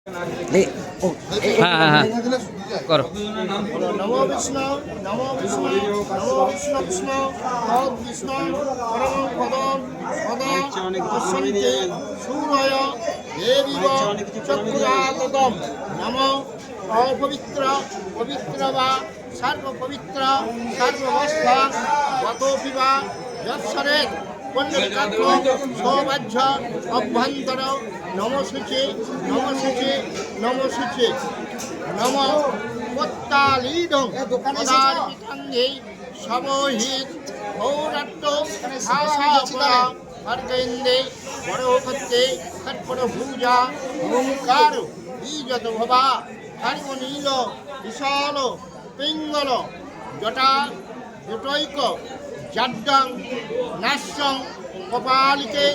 হ্যাঁ হ্যাঁ হ্যাঁ করো। নমো বিষ্ণু নমো বিষ্ণু নমো বিষ্ণু বিষ্ণু তদ বিষ্ণু পরম পদম সদা পশ্যন্তে সূরয় দেবীব চক্ষুরাততম নমো অপবিত্র পবিত্র বা সর্বপবিত্র সর্ববস্থা গতোপি বা যৎসরেৎ পণ্ডিকাত্ম সৌবাহ্য অভ্যন্তর নমসূচি নমসূচি নমসূচি নম পত্তালীডং পদার্পিতাঙ্গে সমহিত পৌরাট্য ভাষাপরা অর্কেন্দে বড়োকত্তে তৎপরভূজা ওঙ্কার বীজত ভবা সর্বনীল বিশাল পিঙ্গল জটা জটৈক জাড্ডং নাস্যং কপালিকে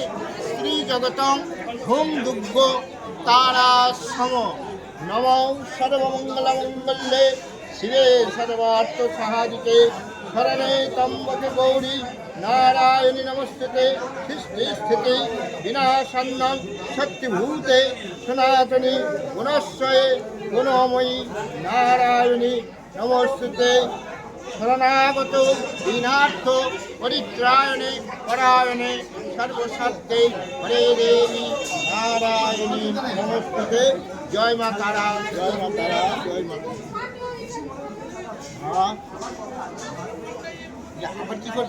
শ্রীজগতং হুম দুগ্গ তারাসম নম সর্বমঙ্গলমঙ্গলে শিবে সর্বার্থ সাহাযিকে শরণে ত্র্যম্বকে গৌরী নারায়ণী নমস্তুতে সৃষ্টি স্থিতি বিনাশান্নং শক্তিভূতে সনাতনী গুণশ্বয়ে গুণময়ী নারায়ণী নমস্তুতে শরণাগত দীনার্থ পরিত্রায়ণে পরায়ণে সর্বসত্তে হরে দেবী নারায়ণী নমস্তুতে। জয় মা তারা, জয় মা তারা, জয় মা তারা। আবার কি করতে